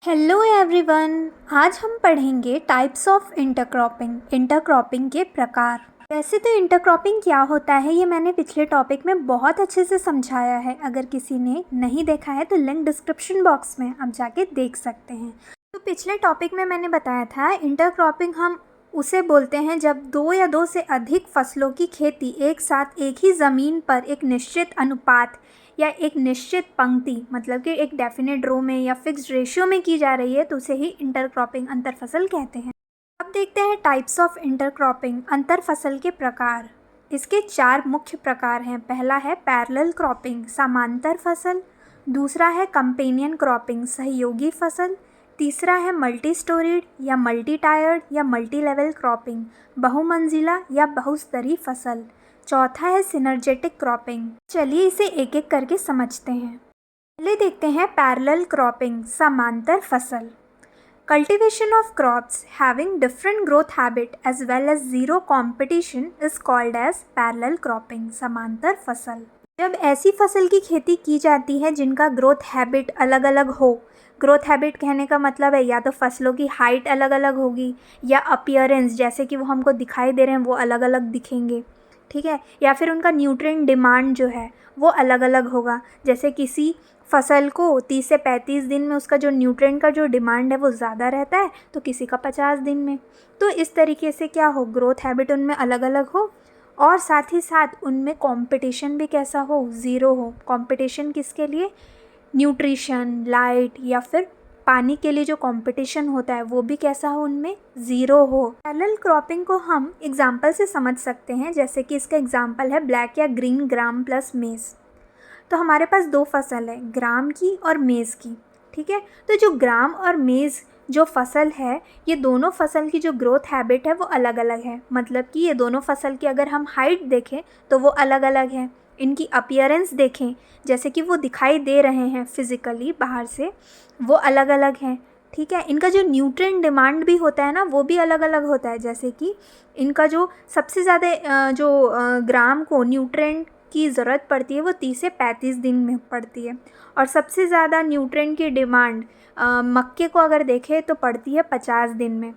Hello everyone. आज हम पढ़ेंगे टाइप्स ऑफ इंटरक्रॉपिंग के प्रकार। वैसे तो इंटरक्रॉपिंग क्या होता है ये मैंने पिछले टॉपिक में बहुत अच्छे से समझाया है। अगर किसी ने नहीं देखा है तो लिंक डिस्क्रिप्शन बॉक्स में आप जाके देख सकते हैं। तो पिछले टॉपिक में मैंने बताया था इंटरक्रॉपिंग हम उसे बोलते हैं जब दो या दो से अधिक फसलों की खेती एक साथ एक ही ज़मीन पर एक निश्चित अनुपात या एक निश्चित पंक्ति मतलब कि एक डेफिनेट रो में या फिक्स्ड रेशियो में की जा रही है तो उसे ही इंटरक्रॉपिंग अंतर फसल कहते हैं। अब देखते हैं टाइप्स ऑफ इंटरक्रॉपिंग अंतर फसल के प्रकार। इसके 4 मुख्य प्रकार हैं। पहला है पैरेलल क्रॉपिंग समांतर फसल, दूसरा है कंपेनियन क्रॉपिंग सहयोगी फसल, तीसरा है मल्टी स्टोरीड या मल्टी टायर्ड या मल्टी लेवल क्रॉपिंग बहुमंजिला या बहुस्तरीय फसल, चौथा है सिनर्जेटिक क्रॉपिंग। चलिए इसे एक एक करके समझते हैं। पहले देखते हैं पैरेलल क्रॉपिंग समांतर फसल। Cultivation of crops having different growth habit as well as zero competition is called as parallel cropping समांतर फसल। जब ऐसी फसल की खेती की जाती है जिनका ग्रोथ हैबिट अलग अलग हो, ग्रोथ हैबिट कहने का मतलब है या तो फसलों की हाइट अलग अलग होगी या अपीयरेंस जैसे कि वो हमको दिखाई दे रहे हैं वो अलग अलग दिखेंगे, ठीक है, या फिर उनका न्यूट्रिएंट डिमांड जो है वो अलग अलग होगा। जैसे किसी फसल को 30 से 35 दिन में उसका जो न्यूट्रिएंट का जो डिमांड है वो ज़्यादा रहता है तो किसी का 50 दिन में। तो इस तरीके से क्या हो, ग्रोथ हैबिट उनमें अलग अलग हो और साथ ही साथ उनमें कंपटीशन भी कैसा हो, ज़ीरो हो। कंपटीशन किसके लिए, न्यूट्रिशन, लाइट या फिर पानी के लिए जो कंपटीशन होता है वो भी कैसा हो, उनमें ज़ीरो हो। पैरेलल क्रॉपिंग को हम एग्जाम्पल से समझ सकते हैं। जैसे कि इसका एग्जाम्पल है ब्लैक या ग्रीन ग्राम प्लस मेज़। तो हमारे पास 2 फसल है, ग्राम की और मेज़ की, ठीक है। तो जो ग्राम और मेज़ जो फसल है ये दोनों फसल की जो ग्रोथ हैबिट है वो अलग अलग है। मतलब कि ये दोनों फसल की अगर हम हाइट देखें तो वो अलग अलग है। इनकी अपीयरेंस देखें जैसे कि वो दिखाई दे रहे हैं फिज़िकली बाहर से, वो अलग अलग हैं, ठीक है। इनका जो न्यूट्रिएंट डिमांड भी होता है ना वो भी अलग अलग होता है। जैसे कि इनका जो सबसे ज़्यादा ग्राम को न्यूट्रिएंट की ज़रूरत पड़ती है वो 30 से 35 दिन में पड़ती है और सबसे ज़्यादा न्यूट्रिएंट की डिमांड मक्के को अगर देखें तो पड़ती है 50 दिन में।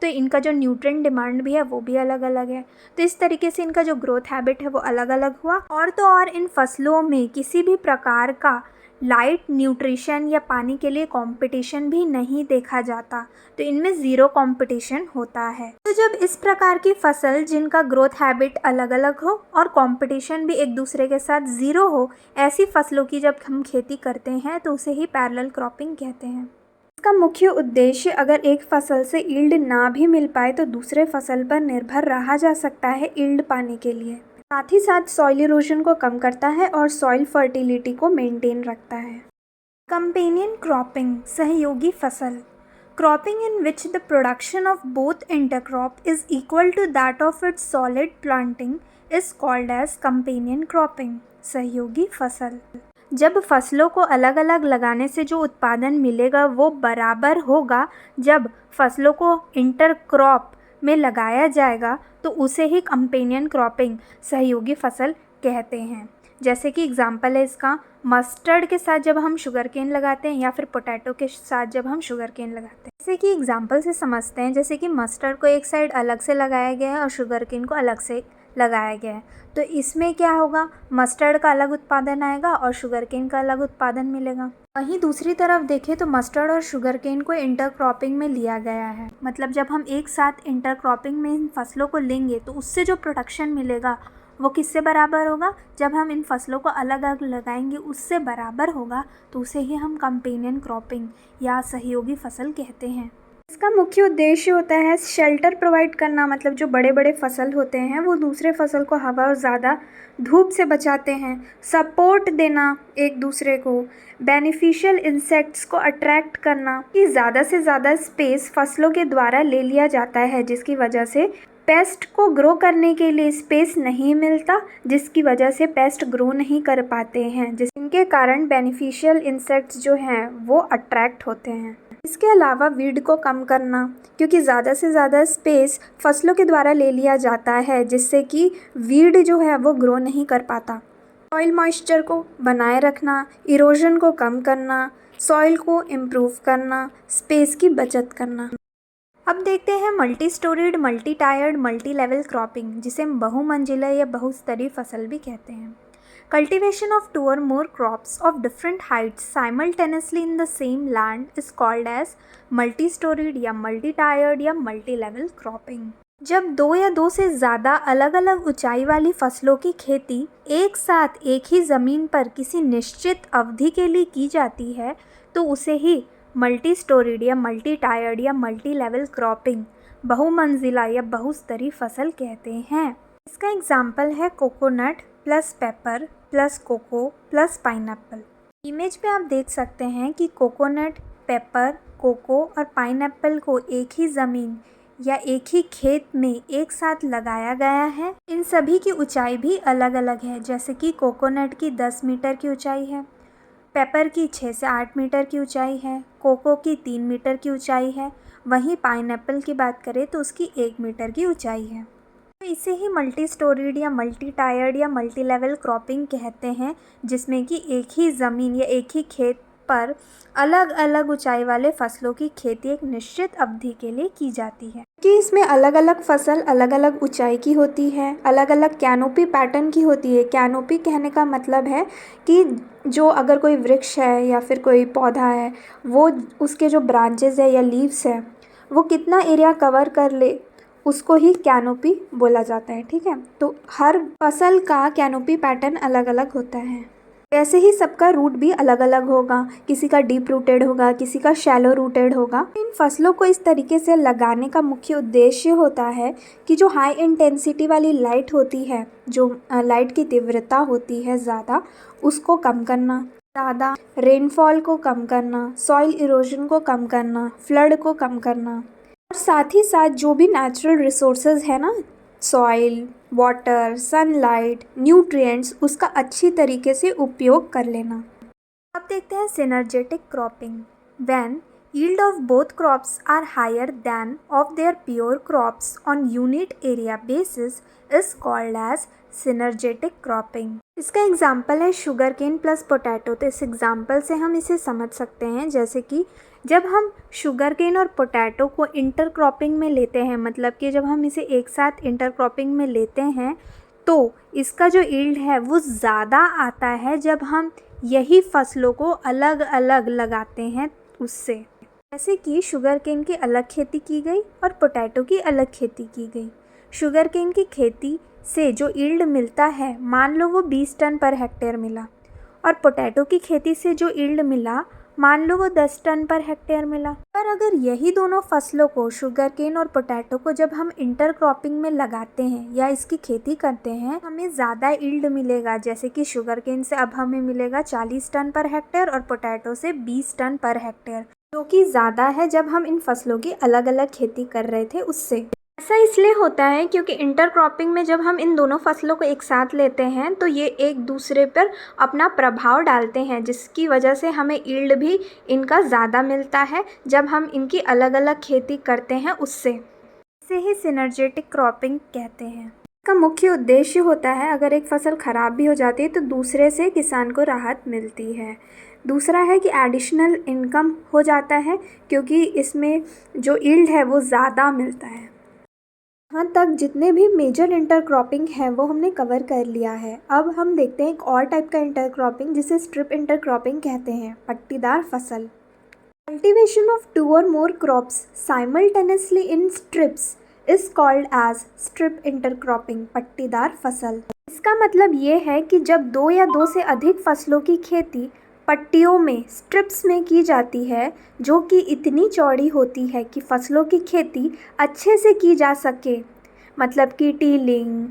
तो इनका जो न्यूट्रिएंट डिमांड भी है वो भी अलग अलग है। तो इस तरीके से इनका जो ग्रोथ हैबिट है वो अलग अलग हुआ। और तो और इन फसलों में किसी भी प्रकार का लाइट, न्यूट्रिशन या पानी के लिए कंपटीशन भी नहीं देखा जाता, तो इनमें ज़ीरो कंपटीशन होता है। तो जब इस प्रकार की फसल जिनका ग्रोथ हैबिट अलग अलग हो और कंपटीशन भी एक दूसरे के साथ ज़ीरो हो, ऐसी फसलों की जब हम खेती करते हैं तो उसे ही पैरेलल क्रॉपिंग कहते हैं। इसका मुख्य उद्देश्य अगर एक फसल से यील्ड ना भी मिल पाए तो दूसरे फसल पर निर्भर रहा जा सकता है यील्ड पाने के लिए। साथ ही साथ सॉइल इरोजन को कम करता है और सॉइल फर्टिलिटी को मेंटेन रखता है। कंपेनियन क्रॉपिंग सहयोगी फसल, cropping in which the production of both intercrop is equal to that of its solid planting is called as companion cropping सहयोगी फसल। जब फसलों को अलग अलग लगाने से जो उत्पादन मिलेगा वो बराबर होगा जब फसलों को इंटरक्रॉप में लगाया जाएगा तो उसे ही कंपेनियन क्रॉपिंग सहयोगी फसल कहते हैं। जैसे कि एग्जांपल है इसका, मस्टर्ड के साथ जब हम शुगर केन लगाते हैं या फिर पोटैटो के साथ जब हम शुगर केन लगाते हैं। जैसे कि एग्जांपल से समझते हैं, जैसे कि मस्टर्ड को एक साइड अलग से लगाया गया है और शुगर केन को अलग से लगाया गया है, तो इसमें क्या होगा, मस्टर्ड का अलग उत्पादन आएगा और शुगर केन का अलग उत्पादन मिलेगा। वहीं दूसरी तरफ देखें तो मस्टर्ड और शुगर केन को इंटरक्रॉपिंग में लिया गया है। मतलब जब हम एक साथ इंटरक्रॉपिंग में इन फसलों को लेंगे तो उससे जो प्रोडक्शन मिलेगा वो किससे बराबर होगा, जब हम इन फसलों को अलग अलग लगाएंगे उससे बराबर होगा, तो उसे ही हम कंपेनियन क्रॉपिंग या सहयोगी फसल कहते हैं। इसका मुख्य उद्देश्य होता है शेल्टर प्रोवाइड करना। मतलब जो बड़े बड़े फसल होते हैं वो दूसरे फसल को हवा और ज़्यादा धूप से बचाते हैं, सपोर्ट देना एक दूसरे को, बेनिफिशियल इंसेक्ट्स को अट्रैक्ट करना कि ज़्यादा से ज़्यादा स्पेस फसलों के द्वारा ले लिया जाता है जिसकी वजह से पेस्ट को ग्रो करने के लिए स्पेस नहीं मिलता, जिसकी वजह से पेस्ट ग्रो नहीं कर पाते हैं, जिनके कारण बेनिफिशियल इंसेक्ट्स जो हैं वो अट्रैक्ट होते हैं। इसके अलावा वीड को कम करना, क्योंकि ज़्यादा से ज़्यादा स्पेस फसलों के द्वारा ले लिया जाता है जिससे कि वीड जो है वो ग्रो नहीं कर पाता। सॉइल मॉइस्चर को बनाए रखना, इरोजन को कम करना, सॉइल को इम्प्रूव करना, स्पेस की बचत करना। अब देखते हैं multi storeyed, multi tired, multi level cropping, जिसे हम बहुमंजिला या बहुस्तरीय फसल भी कहते हैं। Cultivation of 2 or more crops of different heights simultaneously in the same land is called as multi-storied या multi-tiered या multi-level cropping। जब 2 या 2 से ज़्यादा अलग अलग ऊंचाई वाली फसलों की खेती एक साथ एक ही ज़मीन पर किसी निश्चित अवधि के लिए की जाती है तो उसे ही मल्टी स्टोरीड या मल्टी टायर्ड या मल्टी लेवल क्रॉपिंग, बहुमंजिला या बहुस्तरीय फसल कहते हैं। इसका एग्जाम्पल है coconut plus pepper plus cocoa plus pineapple. Image पे आप देख सकते हैं कि कोकोनट, पेपर, कोको और पाइनएप्पल को एक ही ज़मीन या एक ही खेत में एक साथ लगाया गया है। इन सभी की ऊंचाई भी अलग अलग है, जैसे कि कोकोनट की 10 मीटर की ऊंचाई है, पेपर की 6 से 8 मीटर की ऊंचाई है, कोको की 3 मीटर की ऊंचाई है, वहीं पाइनएप्पल की बात करें तो उसकी 1 मीटर की ऊंचाई है। तो इसे ही मल्टी स्टोरीड या मल्टी टायर्ड या मल्टी लेवल क्रॉपिंग कहते हैं, जिसमें कि एक ही ज़मीन या एक ही खेत पर अलग अलग ऊंचाई वाले फसलों की खेती एक निश्चित अवधि के लिए की जाती है। कि इसमें अलग अलग फसल अलग अलग ऊंचाई की होती है, अलग अलग कैनोपी पैटर्न की होती है। कैनोपी कहने का मतलब है कि जो अगर कोई वृक्ष है या फिर कोई पौधा है, वो उसके जो ब्रांचेस है या लीव्स है वो कितना एरिया कवर कर ले, उसको ही कैनोपी बोला जाता है। ठीक है, तो हर फसल का कैनोपी पैटर्न अलग अलग होता है। वैसे ही सबका रूट भी अलग अलग होगा, किसी का डीप रूटेड होगा, किसी का शैलो रूटेड होगा। इन फसलों को इस तरीके से लगाने का मुख्य उद्देश्य होता है कि जो हाई इंटेंसिटी वाली लाइट होती है, जो लाइट की तीव्रता होती है ज़्यादा, उसको कम करना, ज़्यादा रेनफॉल को कम करना, सॉइल इरोजन को कम करना, फ्लड को कम करना, और साथ ही साथ जो भी नेचुरल रिसोर्सेज है ना, सॉइल, वाटर, सनलाइट, न्यूट्रिएंट्स, उसका अच्छी तरीके से उपयोग कर लेना। अब देखते हैं synergetic cropping. When yield of both crops are higher than of their pure crops on unit area basis is called as synergetic cropping। इसका एग्जाम्पल है शुगर केन प्लस पोटैटो। तो इस एग्जाम्पल से हम इसे समझ सकते हैं, जैसे कि जब हम शुगर केन और पोटैटो को इंटर क्रॉपिंग में लेते हैं, मतलब कि जब हम इसे एक साथ इंटर क्रॉपिंग में लेते हैं तो इसका जो यील्ड है वो ज़्यादा आता है जब हम यही फसलों को अलग अलग लगाते हैं उससे। जैसे कि शुगर केन की अलग खेती की गई और पोटैटो की अलग खेती की गई। शुगर केन की खेती से जो यील्ड मिलता है, मान लो वो 20 टन पर हेक्टेयर मिला, और पोटैटो की खेती से जो यील्ड मिला, मान लो वो 10 टन पर हेक्टेयर मिला। पर अगर यही दोनों फसलों को, शुगर केन और पोटैटो को, जब हम इंटर क्रॉपिंग में लगाते हैं या इसकी खेती करते हैं, हमें ज़्यादा यील्ड मिलेगा। जैसे कि शुगर केन से अब हमें मिलेगा 40 टन पर हेक्टेयर और पोटैटो से 20 टन पर हेक्टेयर, जो कि ज़्यादा है जब हम इन फसलों की अलग अलग खेती कर रहे थे उससे। ऐसा इसलिए होता है क्योंकि इंटर क्रॉपिंग में जब हम इन दोनों फसलों को एक साथ लेते हैं तो ये एक दूसरे पर अपना प्रभाव डालते हैं, जिसकी वजह से हमें यील्ड भी इनका ज़्यादा मिलता है जब हम इनकी अलग अलग खेती करते हैं उससे। इसे ही सिनर्जेटिक क्रॉपिंग कहते हैं। इसका मुख्य उद्देश्य होता है, अगर एक फसल ख़राब भी हो जाती है तो दूसरे से किसान को राहत मिलती है। दूसरा है कि एडिशनल इनकम हो जाता है, क्योंकि इसमें जो यील्ड है वो ज़्यादा मिलता है। यहाँ तक जितने भी मेजर इंटरक्रॉपिंग है वो हमने कवर कर लिया है। अब हम देखते हैं एक और टाइप का इंटरक्रॉपिंग, जिसे स्ट्रिप इंटरक्रॉपिंग कहते हैं, पट्टीदार फसल। Cultivation of 2 or more crops simultaneously in strips is called as strip intercropping, पट्टीदार फसल। इसका मतलब ये है कि जब 2 या 2 से अधिक फसलों की खेती पट्टियों में, स्ट्रिप्स में की जाती है, जो कि इतनी चौड़ी होती है कि फसलों की खेती अच्छे से की जा सके, मतलब कि टीलिंग,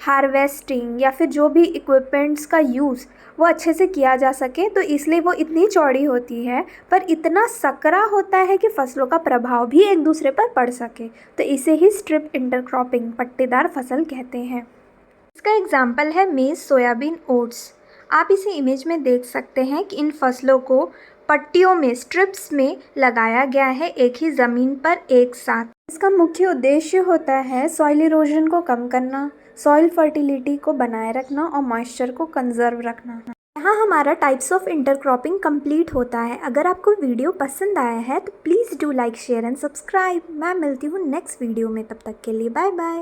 हार्वेस्टिंग या फिर जो भी इक्विपमेंट्स का यूज़ वो अच्छे से किया जा सके, तो इसलिए वो इतनी चौड़ी होती है, पर इतना सकरा होता है कि फसलों का प्रभाव भी एक दूसरे पर पड़ सके। तो इसे ही स्ट्रिप इंटरक्रॉपिंग, पट्टीदार फसल कहते हैं। इसका एग्जाम्पल है मेज़, सोयाबीन, ओट्स। आप इसे इमेज में देख सकते हैं कि इन फसलों को पट्टियों में, स्ट्रिप्स में लगाया गया है एक ही ज़मीन पर एक साथ। इसका मुख्य उद्देश्य होता है सॉइल इरोजन को कम करना, सॉइल फर्टिलिटी को बनाए रखना और मॉइस्चर को कंजर्व रखना। यहाँ हमारा टाइप्स ऑफ इंटरक्रॉपिंग कंप्लीट होता है। अगर आपको वीडियो पसंद आया है तो please do like share and subscribe. मैं मिलती हूँ नेक्स्ट वीडियो में, तब तक के लिए बाय बाय।